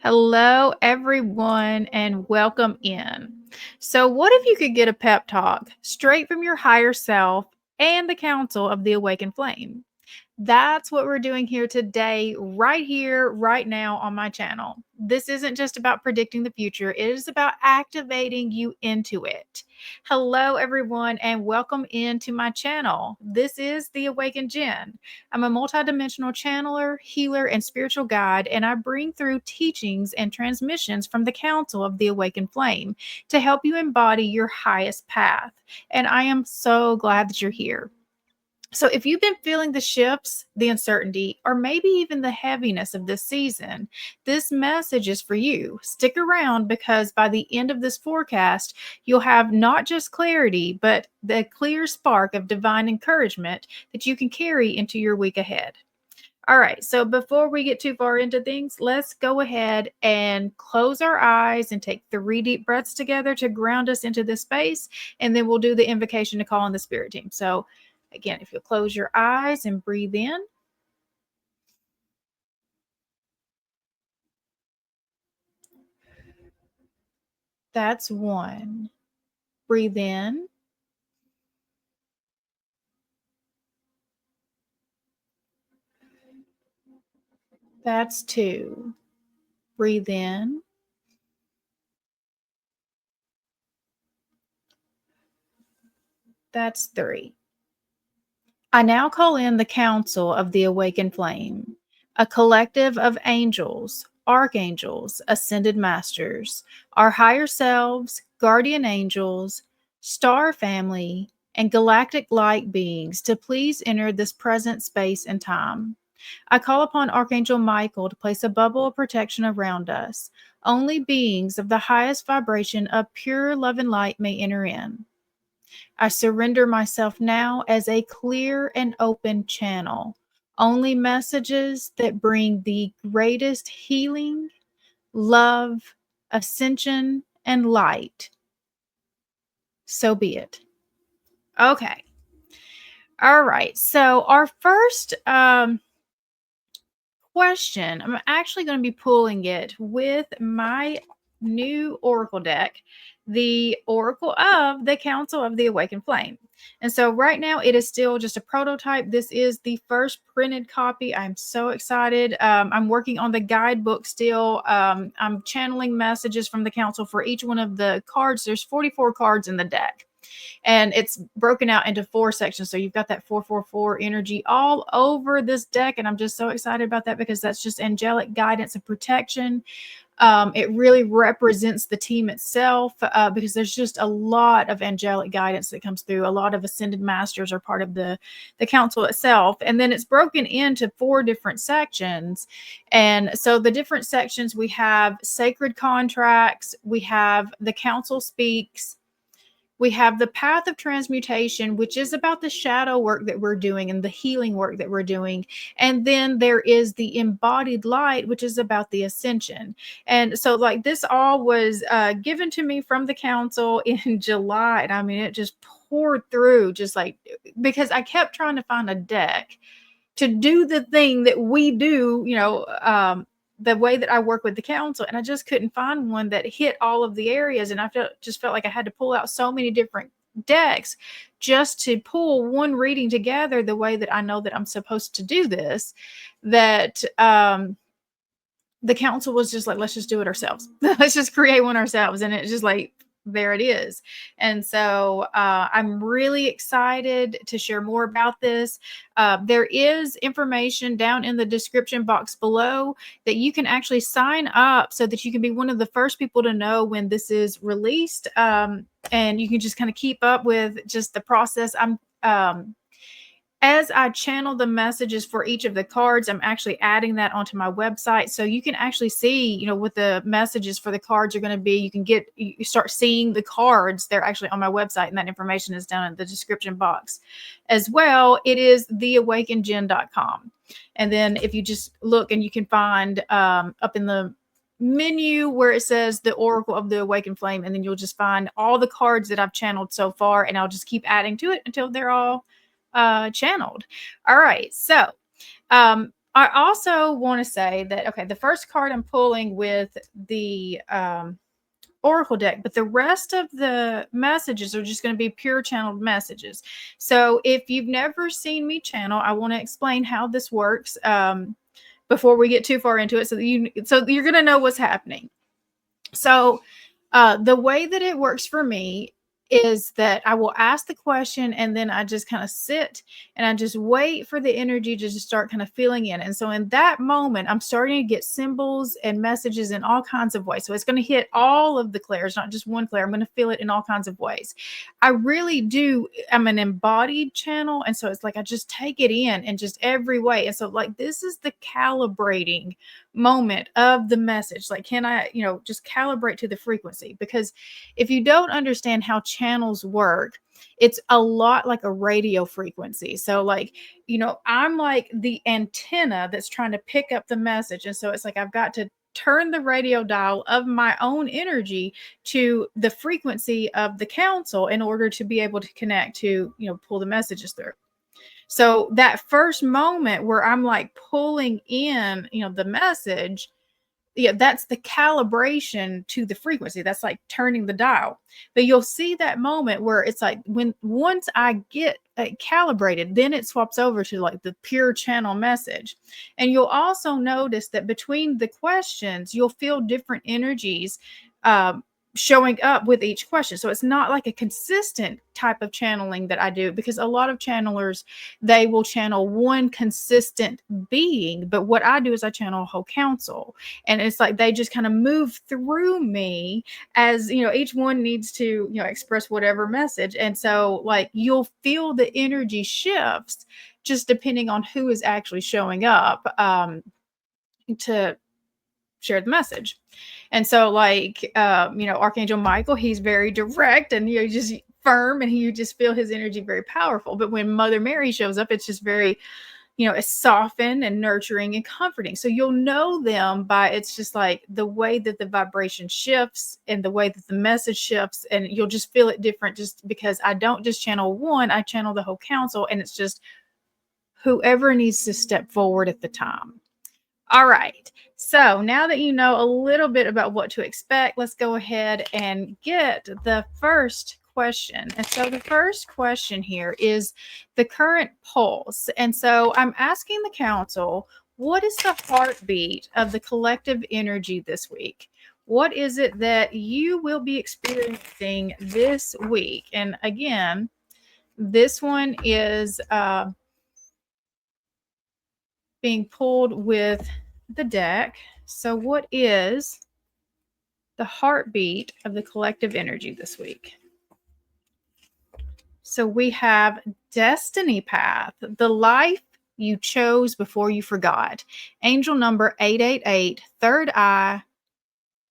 Hello, everyone, and welcome in. So, what if you could get a pep talk straight from your higher self and the counsel of the awakened flame? That's what we're doing right here, right now on my channel. This isn't just about predicting the future, it is about activating you into it. Hello, everyone, and welcome into my channel. This is The Awakened Jenn. I'm a multidimensional channeler, healer, and spiritual guide, and I bring through teachings and transmissions from the Council of the Awakened Flame to help you embody your highest path. And I am so glad that you're here. So, if you've been feeling the shifts, the uncertainty, or maybe even the heaviness of this season, this message is for you. Stick around because by the end of this forecast, you'll have not just clarity, but the clear spark of divine encouragement that you can carry into your week ahead. All right, so before we get too far into things, let's go ahead and close our eyes and take 3 deep breaths together to ground us into this space. And then we'll do the invocation to call on the spirit team. So, again, if you'll close your eyes and breathe in, that's one. Breathe in, that's two. Breathe in, that's three. I now call in the council of the awakened flame, a collective of angels, archangels, ascended masters, our higher selves, guardian angels, star family, and galactic light beings to please enter this present space and time. I call upon Archangel Michael to place a bubble of protection around us. Only beings of the highest vibration of pure love and light may enter in. I surrender myself now as a clear and open channel. Only messages that bring the greatest healing, love, ascension, and light. So be it. Okay. All right. So, our first question, I'm actually going to be pulling it with my new oracle deck, the Oracle of the Council of the Awakened Flame. And so right now it is still just a prototype. This is the first printed copy. I'm so excited. I'm working on the guidebook still. I'm channeling messages from the council for each one of the cards. There's 44 cards in the deck, and it's broken out into 4 sections. So you've got that 444 energy all over this deck. And I'm just so excited about that because that's just angelic guidance and protection. It really represents the team itself because there's just a lot of angelic guidance that comes through. A lot of ascended masters are part of the council itself. And then it's broken into 4 different sections. And so the different sections, we have sacred contracts, we have the council speaks, we have the path of transmutation, which is about the shadow work that we're doing and the healing work that we're doing. And then there is the embodied light, which is about the ascension. And so, like, this all was given to me from the council in July. And I mean, it just poured through, just like, because I kept trying to find a deck to do the thing that we do, the way that I work with the council, and I just couldn't find one that hit all of the areas. And I felt like I had to pull out so many different decks just to pull one reading together the way that I know that I'm supposed to do this. That the council was just like, let's just do it ourselves. Let's just create one ourselves. And it's just like, there it is. And so I'm really excited to share more about this. There is information down in the description box below that you can actually sign up so that you can be one of the first people to know when this is released. And you can just kind of keep up with just the process. As I channel the messages for each of the cards, I'm actually adding that onto my website. So you can actually see, what the messages for the cards are going to be. You start seeing the cards. They're actually on my website, and that information is down in the description box as well. It is theawakenedjen.com. And then if you just look, and you can find up in the menu where it says the Oracle of the Awakened Flame, and then you'll just find all the cards that I've channeled so far, and I'll just keep adding to it until they're all channeled. All right. So I also want to say that, okay, the first card I'm pulling with the oracle deck, but the rest of the messages are just going to be pure channeled messages. So if you've never seen me channel, I want to explain how this works before we get too far into it, so you're going to know what's happening. So the way that it works for me is that I will ask the question and then I just kind of sit and I just wait for the energy to just start kind of filling in. And so in that moment, I'm starting to get symbols and messages in all kinds of ways. So it's going to hit all of the clairs, not just one clair. I'm going to feel it in all kinds of ways. I really do. I'm an embodied channel. And so it's like I just take it in just every way. And so, like, this is the calibrating moment of the message. Like, can I, just calibrate to the frequency? Because if you don't understand how channels work, it's a lot like a radio frequency. So, like, I'm like the antenna that's trying to pick up the message. And so it's like I've got to turn the radio dial of my own energy to the frequency of the council in order to be able to connect to, pull the messages through. So that first moment where I'm like pulling in, the message, yeah, that's the calibration to the frequency. That's like turning the dial. But you'll see that moment where it's like once I get calibrated, then it swaps over to like the pure channel message. And you'll also notice that between the questions, you'll feel different energies showing up with each question. So it's not like a consistent type of channeling that I do, because a lot of channelers, they will channel one consistent being. But what I do is I channel a whole council. And it's like they just kind of move through me as, each one needs to, express whatever message. And so, like, you'll feel the energy shifts just depending on who is actually showing up to share the message. And so, like, Archangel Michael, he's very direct and, just firm, and you just feel his energy very powerful. But when Mother Mary shows up, it's just very, it's softened and nurturing and comforting. So you'll know them by, it's just like the way that the vibration shifts and the way that the message shifts, and you'll just feel it different, just because I don't just channel one, I channel the whole council, and it's just whoever needs to step forward at the time. All right. So now that you know a little bit about what to expect, let's go ahead and get the first question. And so the first question here is the current pulse. And so I'm asking the council, what is the heartbeat of the collective energy this week? What is it that you will be experiencing this week? And again, this one is being pulled with the deck. So what is the heartbeat of the collective energy this week? So we have destiny path, the life you chose before you forgot. Angel number 888, third eye,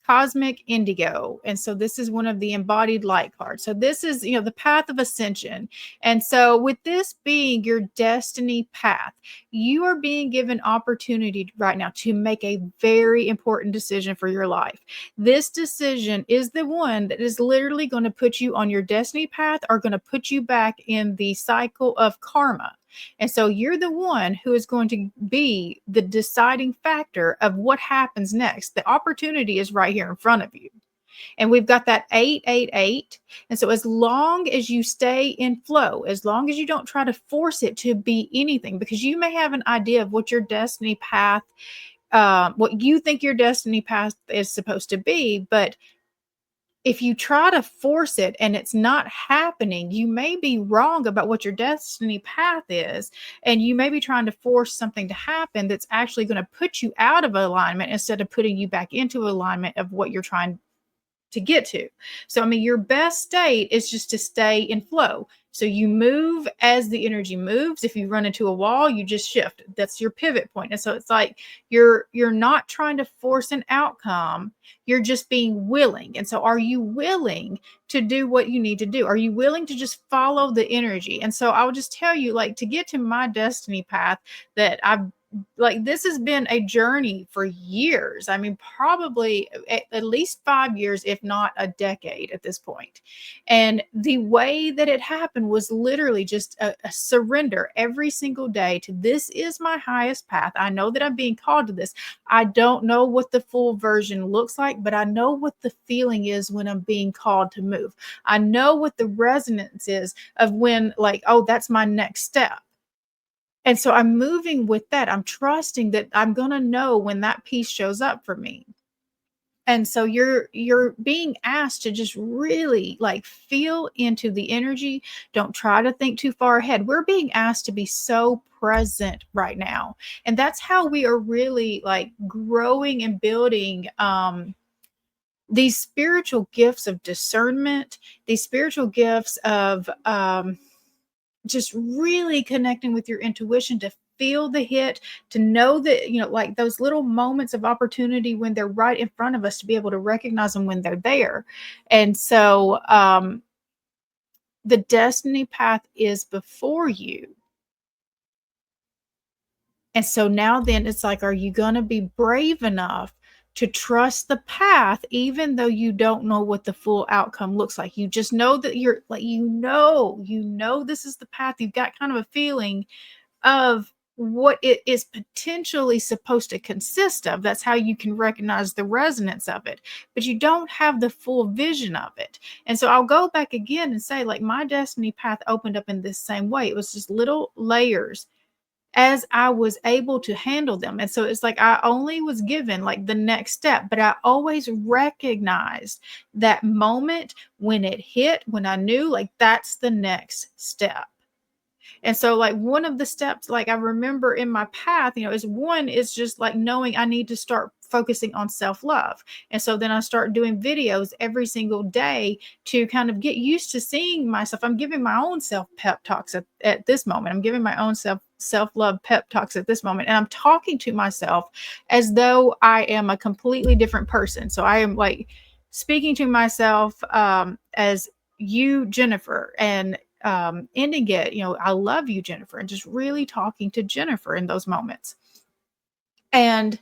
cosmic indigo. And so this is one of the embodied light cards. So this is, the path of ascension. And so with this being your destiny path, you are being given opportunity right now to make a very important decision for your life. This decision is the one that is literally going to put you on your destiny path, or going to put you back in the cycle of karma. And so you're the one who is going to be the deciding factor of what happens next. The opportunity is right here in front of you. And we've got that 888. And so as long as you stay in flow, as long as you don't try to force it to be anything, because you may have an idea of what your destiny path, what you think your destiny path is supposed to be, but if you try to force it and it's not happening, you may be wrong about what your destiny path is. And you may be trying to force something to happen that's actually going to put you out of alignment instead of putting you back into alignment of what you're trying to get to. So, I mean, your best state is just to stay in flow. So you move as the energy moves. If you run into a wall, you just shift. That's your pivot point. And so it's like you're not trying to force an outcome. You're just being willing. And so are you willing to do what you need to do? Are you willing to just follow the energy? And so I will just tell you, like, to get to my destiny path that I've like this has been a journey for years. I mean, probably at least 5 years, if not a decade at this point. And the way that it happened was literally just a surrender every single day to this is my highest path. I know that I'm being called to this. I don't know what the full version looks like, but I know what the feeling is when I'm being called to move. I know what the resonance is of when, like, oh, that's my next step. And so I'm moving with that. I'm trusting that I'm going to know when that piece shows up for me. And so you're being asked to just really like feel into the energy. Don't try to think too far ahead. We're being asked to be so present right now. And that's how we are really like growing and building these spiritual gifts of discernment, these spiritual gifts of just really connecting with your intuition to feel the hit, to know that, like those little moments of opportunity when they're right in front of us, to be able to recognize them when they're there. And so the destiny path is before you. And so now then it's like, are you going to be brave enough to trust the path, even though you don't know what the full outcome looks like? You just know that you're like, this is the path. You've got kind of a feeling of what it is potentially supposed to consist of. That's how you can recognize the resonance of it, but you don't have the full vision of it. And so I'll go back again and say, like, my destiny path opened up in this same way. It was just little layers as I was able to handle them. And so it's like I only was given like the next step, but I always recognized that moment when it hit, when I knew like that's the next step. And so like one of the steps, like I remember in my path, is just like knowing I need to start focusing on self-love. And so then I start doing videos every single day to kind of get used to seeing myself. I'm giving my own self pep talks at this moment. I'm giving my own self-love pep talks at this moment. And I'm talking to myself as though I am a completely different person. So I am like speaking to myself as you, Jennifer, and ending it, I love you, Jennifer, and just really talking to Jennifer in those moments. And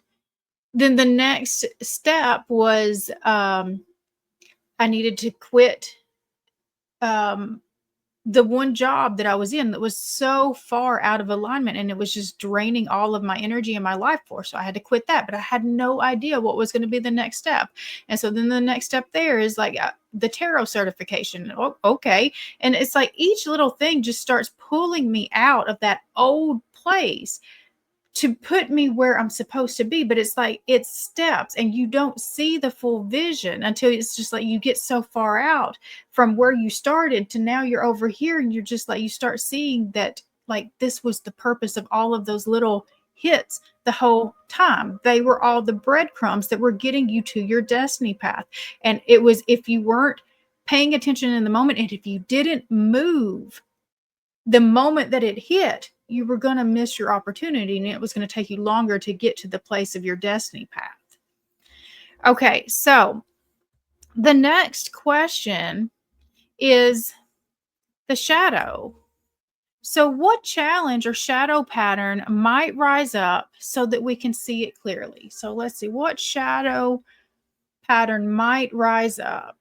then the next step was I needed to quit the one job that I was in that was so far out of alignment, and it was just draining all of my energy and my life force. So I had to quit that, but I had no idea what was going to be the next step. And so then the next step there is like the tarot certification. Oh, okay. And it's like each little thing just starts pulling me out of that old place to put me where I'm supposed to be. But it's like it's steps, and you don't see the full vision until it's just like you get so far out from where you started to now you're over here, and you're just like you start seeing that like this was the purpose of all of those little hits the whole time. They were all the breadcrumbs that were getting you to your destiny path. And it was, if you weren't paying attention in the moment, and if you didn't move the moment that it hit, you were going to miss your opportunity, and it was going to take you longer to get to the place of your destiny path. Okay, so the next question is the shadow. So what challenge or shadow pattern might rise up so that we can see it clearly? So let's see, what shadow pattern might rise up?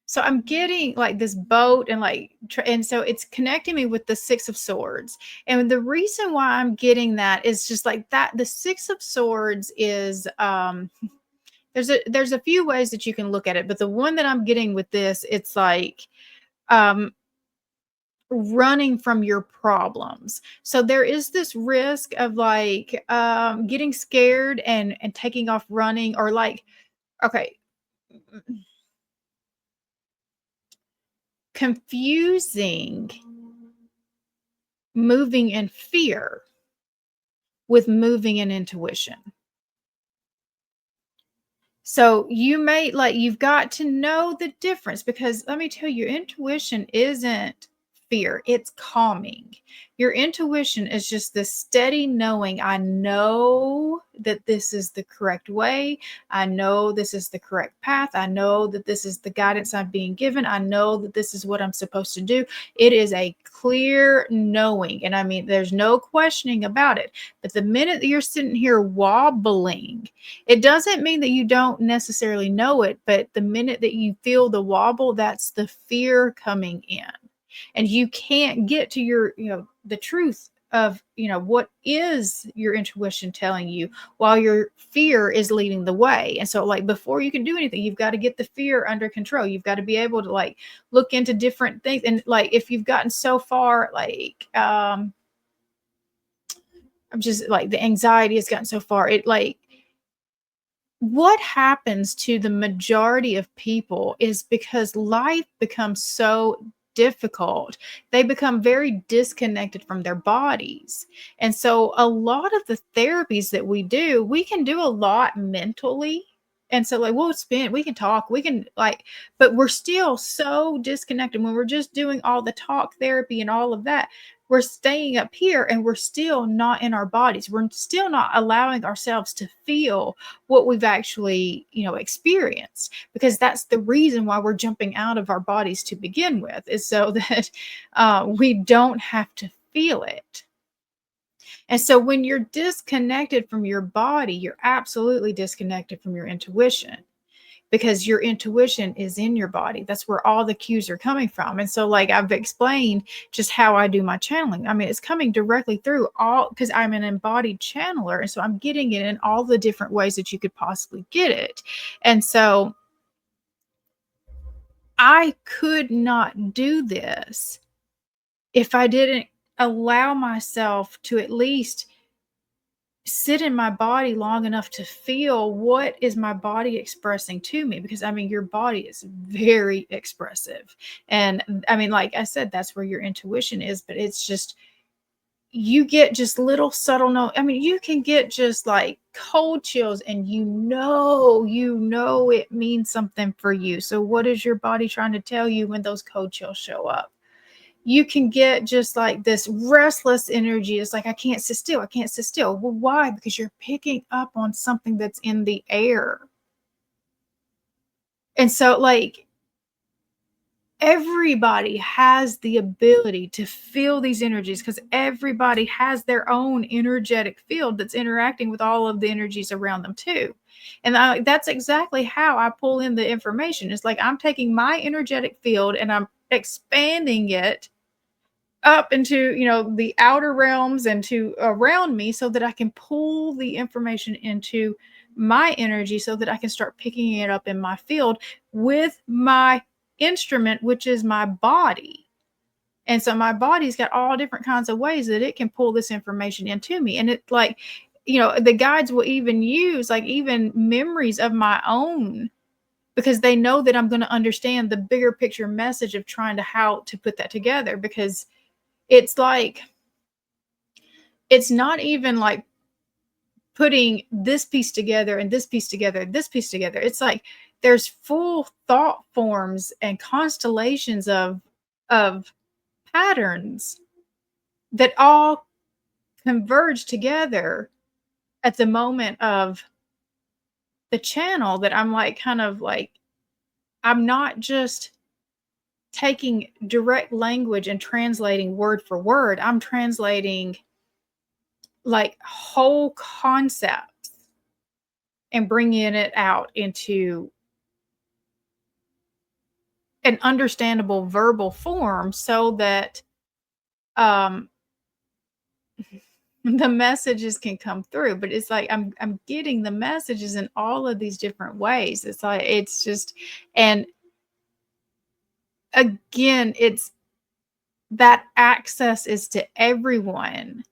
So I'm getting like this boat, and like, and so it's connecting me with the Six of Swords. And the reason why I'm getting that is just like that the Six of Swords is there's a few ways that you can look at it, but the one that I'm getting with this, it's like um running from your problems. So there is this risk of like getting scared and taking off running, or like, okay, confusing moving in fear with moving in intuition. So you you've got to know the difference, because let me tell you, intuition isn't fear. It's calming. Your intuition is just this steady knowing. I know that this is the correct way. I know this is the correct path. I know that this is the guidance I'm being given. I know that this is what I'm supposed to do. It is a clear knowing. And I mean, there's no questioning about it. But the minute that you're sitting here wobbling, it doesn't mean that you don't necessarily know it, but the minute that you feel the wobble, that's the fear coming in. And you can't get to your, the truth of, what is your intuition telling you while your fear is leading the way. And so, like, before you can do anything, you've got to get the fear under control. You've got to be able to, like, look into different things. And, like, if you've gotten so far, like, I'm just like, the anxiety has gotten so far, it, like, what happens to the majority of people is because life becomes so difficult, they become very disconnected from their bodies. And so a lot of the therapies that we can do a lot mentally. And so, like, we can talk, we can, like, but we're still so disconnected when we're just doing all the talk therapy and all of that. We're staying up here and we're still not in our bodies. We're still not allowing ourselves to feel what we've actually, experienced, because that's the reason why we're jumping out of our bodies to begin with, is so that we don't have to feel it. And so when you're disconnected from your body, you're absolutely disconnected from your intuition, because your intuition is in your body. That's where all the cues are coming from. And so, like, I've explained just how I do my channeling. I mean, it's coming directly through all, because I'm an embodied channeler. And so I'm getting it in all the different ways that you could possibly get it. And so I could not do this if I didn't allow myself to at least sit in my body long enough to feel what is my body expressing to me, because I mean, your body is very expressive. And I mean, like I said, that's where your intuition is, but it's just, you get just little subtle no, I mean, you can get just like cold chills, and it means something for you. So what is your body trying to tell you when those cold chills show up? You can get just like this restless energy. It's like, I can't sit still. I can't sit still. Well, why? Because you're picking up on something that's in the air. And so, like, everybody has the ability to feel these energies, because everybody has their own energetic field that's interacting with all of the energies around them too. And that's exactly how I pull in the information. It's like, I'm taking my energetic field and I'm expanding it up into, the outer realms and to around me, so that I can pull the information into my energy, so that I can start picking it up in my field with my instrument, which is my body. And so my body's got all different kinds of ways that it can pull this information into me. And it's like, the guides will even use, like, even memories of my own, because they know that I'm going to understand the bigger picture message of trying to how to put that together. Because it's like, it's not even like putting this piece together and this piece together, this piece together. It's like there's full thought forms and constellations of patterns that all converge together at the moment of the channel, that I'm like, kind of like, I'm not just taking direct language and translating word for word. I'm translating, like, whole concepts and bringing it out into an understandable verbal form, so that um the messages can come through. But it's like, I'm getting the messages in all of these different ways. It's like, it's just, and again, it's that access is to everyone.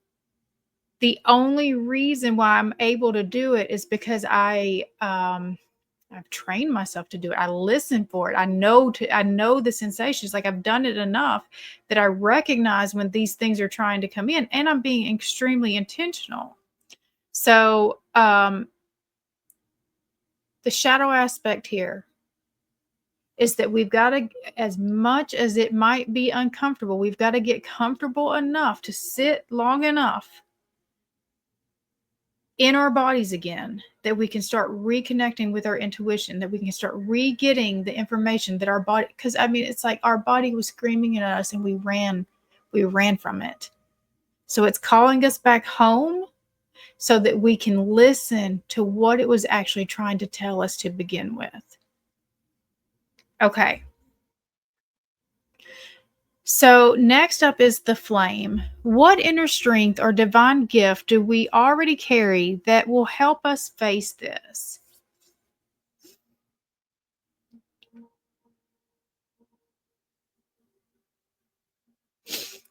The only reason why I'm able to do it is because I've trained myself to do it. I listen for it. I know the sensations. Like, I've done it enough that I recognize when these things are trying to come in, and I'm being extremely intentional. So, the shadow aspect here, is that we've got to, as much as it might be uncomfortable, we've got to get comfortable enough to sit long enough in our bodies again that we can start reconnecting with our intuition, that we can start re-getting the information that our body, because I mean, it's like our body was screaming at us and we ran from it. So it's calling us back home so that we can listen to what it was actually trying to tell us to begin with. Okay. So next up is the flame. What inner strength or divine gift do we already carry that will help us face this?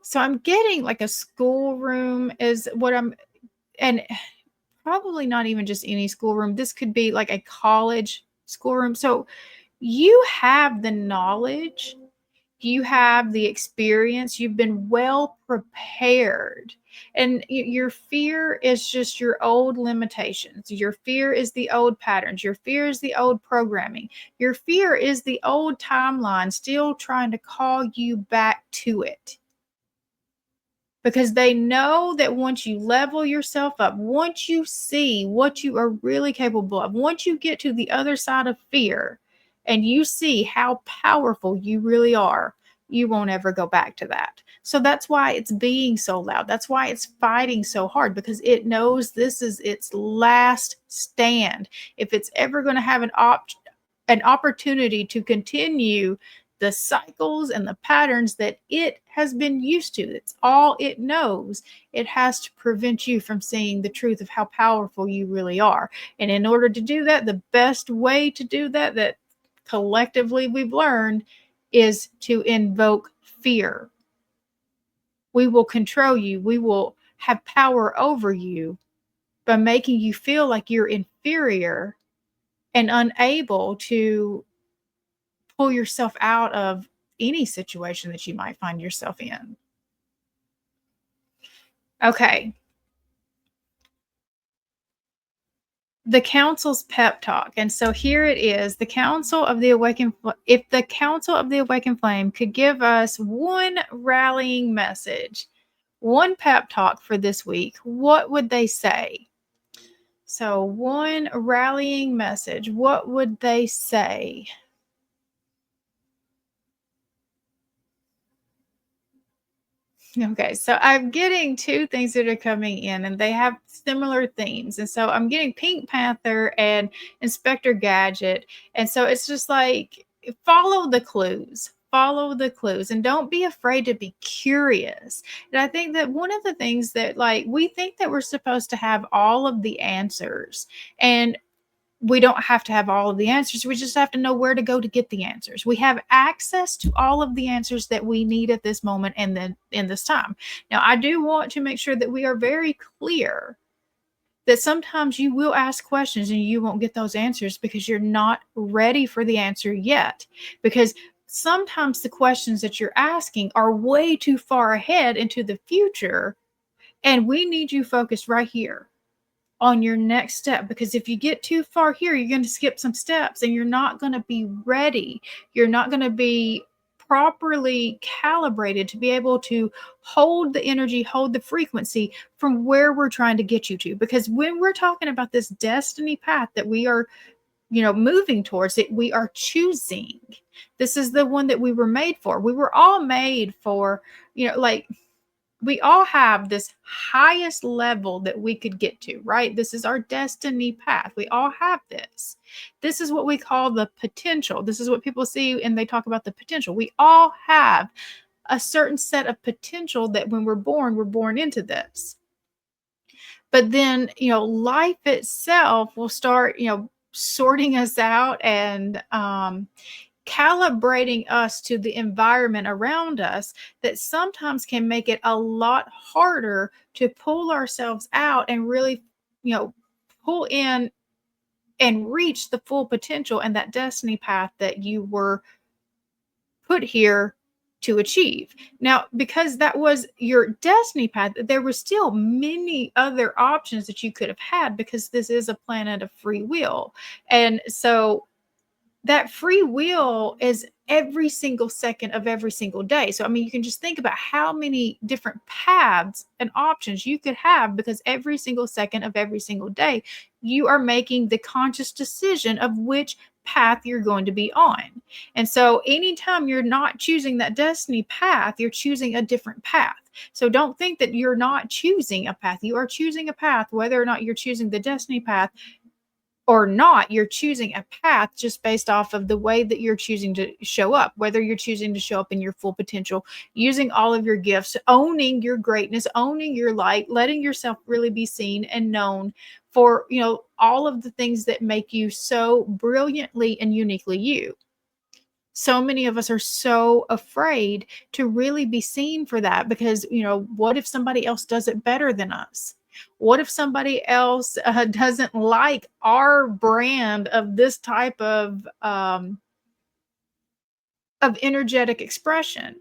So I'm getting like a schoolroom is what I'm, and probably not even just any schoolroom. This could be like a college schoolroom. So you have the knowledge, you have the experience, you've been well prepared. And your fear is just your old limitations. Your fear is the old patterns. Your fear is the old programming. Your fear is the old timeline still trying to call you back to it, because they know that once you level yourself up, once you see what you are really capable of, once you get to the other side of fear and you see how powerful you really are, you won't ever go back to that. So that's why it's being so loud. That's why it's fighting so hard, because it knows this is its last stand. If it's ever going to have an opportunity to continue the cycles and the patterns that it has been used to, it's all it knows, it has to prevent you from seeing the truth of how powerful you really are. And in order to do that, the best way to do that, that collectively we've learned, is to invoke fear. We will control you, we will have power over you by making you feel like you're inferior and unable to pull yourself out of any situation that you might find yourself in. Okay. The council's pep talk. And so here it is. The council of the awakened, if the council of the awakened flame could give us one rallying message, one pep talk for this week, what would they say? So, one rallying message, what would they say? Okay, so I'm getting two things that are coming in, and they have similar themes. And so I'm getting Pink Panther and Inspector Gadget. And so it's just like follow the clues, and don't be afraid to be curious. And I think that one of the things that, like, we think that we're supposed to have all of the answers, and we don't have to have all of the answers. We just have to know where to go to get the answers. We have access to all of the answers that we need at this moment and then in this time. Now, I do want to make sure that we are very clear that sometimes you will ask questions and you won't get those answers because you're not ready for the answer yet. Because sometimes the questions that you're asking are way too far ahead into the future, and we need you focused right here on your next step, because if you get too far here, you're going to skip some steps and you're not going to be ready. You're not going to be properly calibrated to be able to hold the energy, hold the frequency from where we're trying to get you to. Because when we're talking about this destiny path that we are, moving towards, it, we are choosing. This is the one that we were made for. We were all made for, like, we all have this highest level that we could get to, right? This is our destiny path. We all have this. This is what we call the potential. This is what people see and they talk about the potential. We all have a certain set of potential that when we're born into this. But then, life itself will start, sorting us out and calibrating us to the environment around us, that sometimes can make it a lot harder to pull ourselves out and really, pull in and reach the full potential and that destiny path that you were put here to achieve. Now, because that was your destiny path, there were still many other options that you could have had, because this is a planet of free will. And so that free will is every single second of every single day. So, I mean, you can just think about how many different paths and options you could have, because every single second of every single day, you are making the conscious decision of which path you're going to be on. And so, anytime you're not choosing that destiny path, you're choosing a different path. So, don't think that you're not choosing a path. You are choosing a path, whether or not you're choosing the destiny path or not. You're choosing a path just based off of the way that you're choosing to show up, whether you're choosing to show up in your full potential, using all of your gifts, owning your greatness, owning your light, letting yourself really be seen and known for, all of the things that make you so brilliantly and uniquely you. So many of us are so afraid to really be seen for that, because, what if somebody else does it better than us? What if somebody else doesn't like our brand of this type of energetic expression?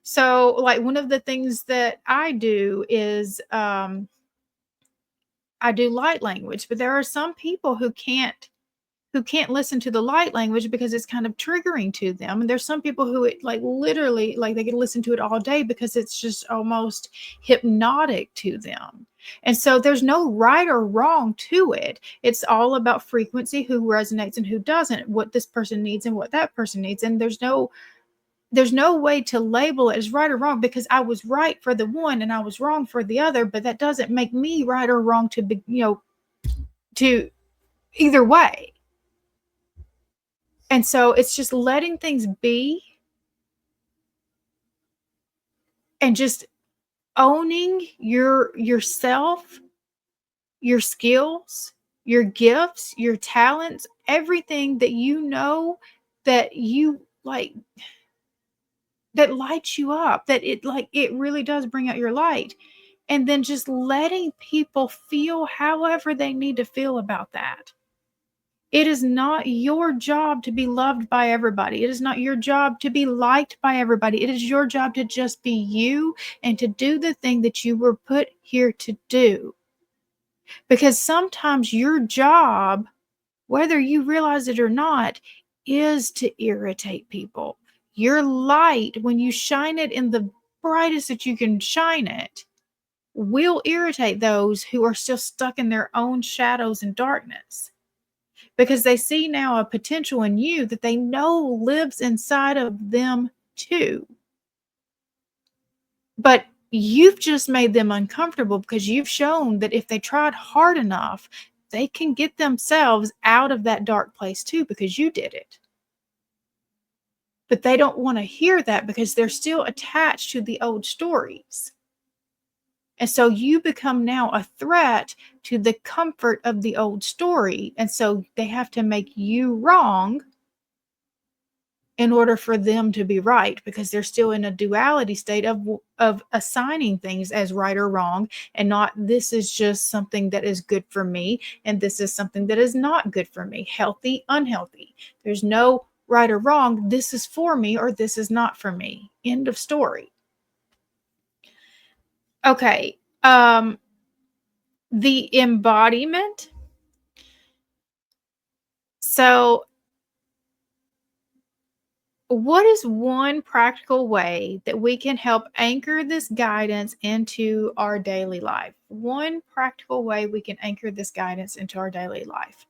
So, like, one of the things that I do is I do light language, but there are some people who can't listen to the light language because it's kind of triggering to them. And there's some people who it, like, literally, like, they can listen to it all day because it's just almost hypnotic to them. And so there's no right or wrong to it. It's all about frequency, who resonates and who doesn't, what this person needs and what that person needs. And there's no way to label it as right or wrong, because I was right for the one and I was wrong for the other, but that doesn't make me right or wrong to be, to either way. And so it's just letting things be and just owning yourself, your skills, your gifts, your talents, everything that that you like, that lights you up, that it really does bring out your light. And then just letting people feel however they need to feel about that. It is not your job to be loved by everybody. It is not your job to be liked by everybody. It is your job to just be you and to do the thing that you were put here to do. Because sometimes your job, whether you realize it or not, is to irritate people. Your light, when you shine it in the brightest that you can shine it, will irritate those who are still stuck in their own shadows and darkness, because they see now a potential in you that they know lives inside of them too. But you've just made them uncomfortable, because you've shown that if they tried hard enough, they can get themselves out of that dark place too, because you did it. But they don't want to hear that because they're still attached to the old stories. And so you become now a threat to the comfort of the old story. And so they have to make you wrong in order for them to be right, because they're still in a duality state of assigning things as right or wrong, and not, this is just something that is good for me and this is something that is not good for me, healthy, unhealthy. There's no right or wrong. This is for me or this is not for me. End of story. Okay. The embodiment. So, what is one practical way that we can help anchor this guidance into our daily life? One practical way we can anchor this guidance into our daily life.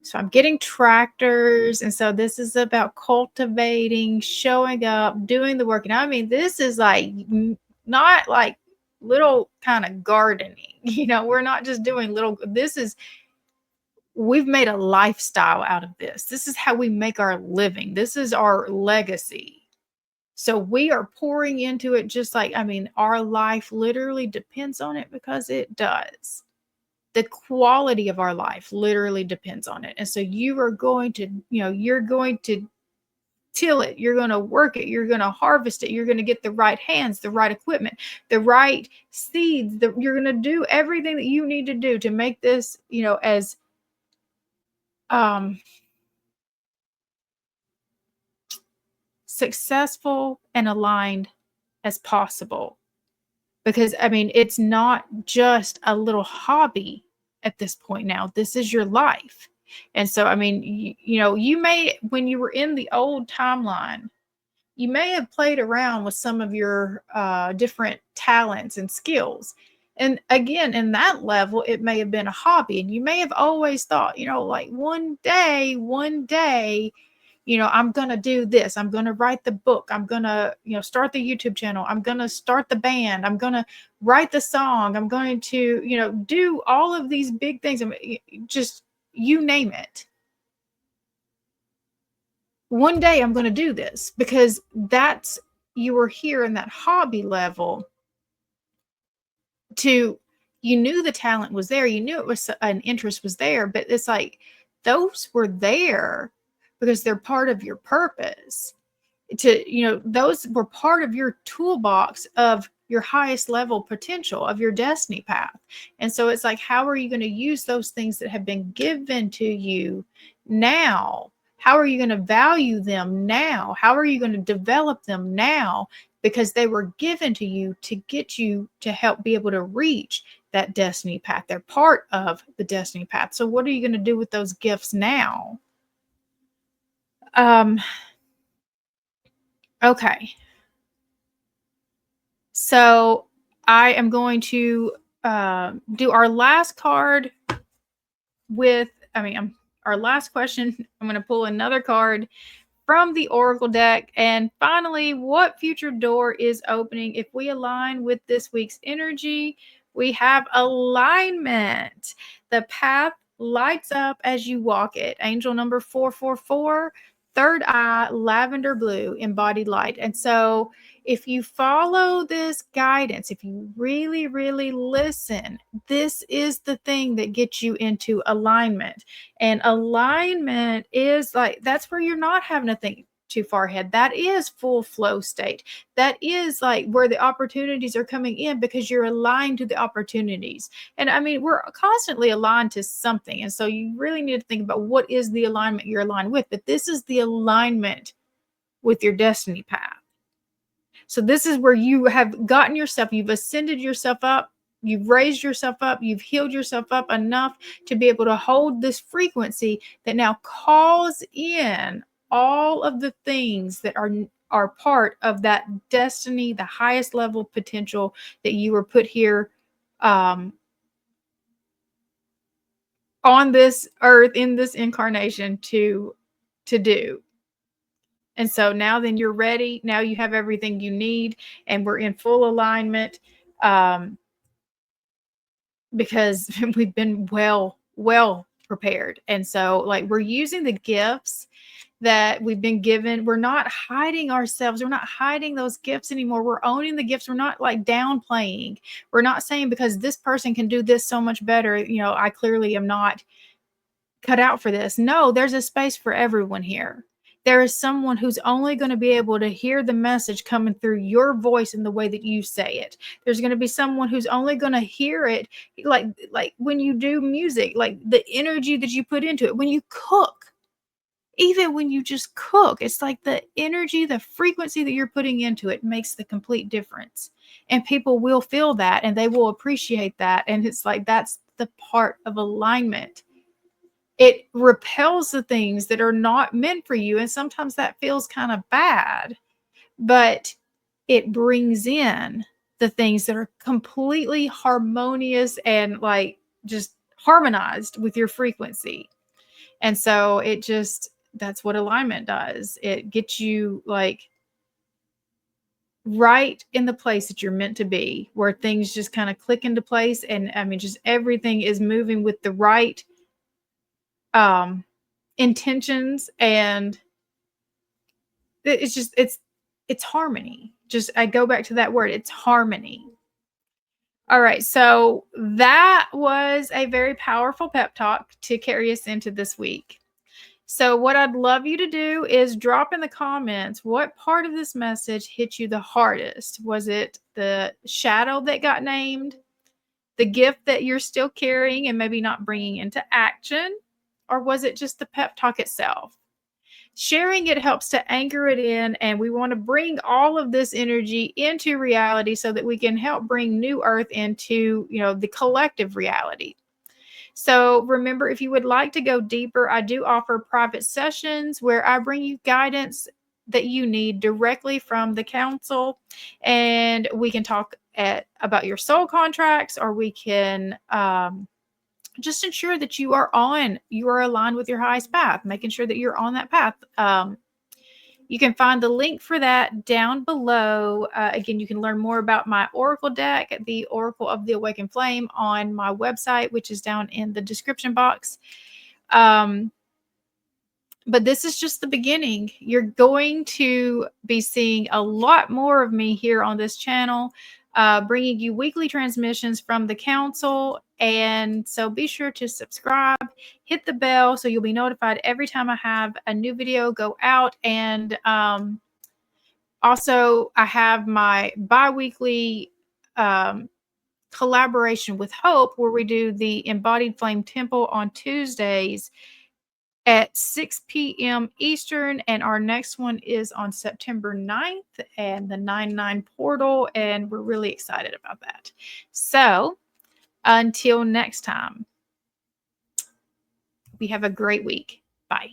So I'm getting tractors. And so this is about cultivating, showing up, doing the work. And I mean, this is like not like little kind of gardening. We're not just doing little, we've made a lifestyle out of this. This is how we make our living. This is our legacy. So we are pouring into it, just like, our life literally depends on it, because it does. The quality of our life literally depends on it. And so you are going to, you're going to till it, you're going to work it, you're going to harvest it, you're going to get the right hands, the right equipment, the right seeds, you're going to do everything that you need to do to make this, as successful and aligned as possible. Because it's not just a little hobby at this point now. This is your life. And so, I mean, you may, when you were in the old timeline, you may have played around with some of your different talents and skills. And again, in that level, it may have been a hobby. And you may have always thought, like one day, I'm going to do this. I'm going to write the book. I'm going to, start the YouTube channel. I'm going to start the band. I'm going to write the song. I'm going to, do all of these big things. I mean, just you name it. One day I'm going to do this, because you were here in that hobby level you knew the talent was there. You knew it was an interest was there, but it's like those were there because they're part of your purpose. Those were part of your toolbox of your highest level potential of your destiny path. And so it's like, how are you going to use those things that have been given to you now? How are you going to value them now? How are you going to develop them now? Because they were given to you to get you to help be able to reach that destiny path. They're part of the destiny path. So what are you going to do with those gifts now? Okay. So I am going to do our last card our last question. I'm going to pull another card from the Oracle deck. And finally, what future door is opening? If we align with this week's energy, we have alignment. The path lights up as you walk it. Angel number 444, third eye, lavender blue, embodied light. And so if you follow this guidance, if you really, really listen, this is the thing that gets you into alignment. And alignment is like, that's where you're not having to think too far ahead. That is full flow state. That is like where the opportunities are coming in because you're aligned to the opportunities. And I mean, we're constantly aligned to something. And so you really need to think about what is the alignment you're aligned with. But this is the alignment with your destiny path. So this is where you have gotten yourself, you've ascended yourself up, you've raised yourself up, you've healed yourself up enough to be able to hold this frequency that now calls in all of the things that are part of that destiny, the highest level potential that you were put here on this earth, in this incarnation to do. And so now then you're ready. Now you have everything you need, and we're in full alignment because we've been well prepared. And so like we're using the gifts that we've been given. We're not hiding ourselves. We're not hiding those gifts anymore. We're owning the gifts. We're not like downplaying. We're not saying because this person can do this so much better, I clearly am not cut out for this. No, there's a space for everyone here. There is someone who's only going to be able to hear the message coming through your voice in the way that you say it. There's going to be someone who's only going to hear it like when you do music, like the energy that you put into it. When you cook, even when you just cook, it's like the energy, the frequency that you're putting into it makes the complete difference. And people will feel that and they will appreciate that. And it's like that's the part of alignment. It repels the things that are not meant for you. And sometimes that feels kind of bad, but it brings in the things that are completely harmonious and like just harmonized with your frequency. And so that's what alignment does. It gets you like right in the place that you're meant to be, where things just kind of click into place. And I mean, just everything is moving with the right intentions, and it's harmony. Just I go back to that word, it's harmony. All right, so that was a very powerful pep talk to carry us into this week. So what I'd love you to do is drop in the comments what part of this message hit you the hardest. Was it the shadow that got named, the gift that you're still carrying and maybe not bringing into action? Or was it just the pep talk itself? Sharing it helps to anchor it in, and we want to bring all of this energy into reality so that we can help bring New Earth into, the collective reality. So remember, if you would like to go deeper, I do offer private sessions where I bring you guidance that you need directly from the council, and we can talk about your soul contracts, or we can just ensure that you are aligned with your highest path, making sure that you're on that path. You can find the link for that down below. Again, you can learn more about my Oracle deck, the Oracle of the Awakened Flame, on my website, which is down in the description box. But this is just the beginning. You're going to be seeing a lot more of me here on this channel, bringing you weekly transmissions from the council. And so be sure to subscribe, hit the bell so you'll be notified every time I have a new video go out. And also, I have my bi-weekly collaboration with Hope, where we do the Embodied Flame Temple on Tuesdays at 6 p.m. Eastern, and our next one is on September 9th, and the 9/9 portal, and we're really excited about that. So until next time, we have a great week. Bye.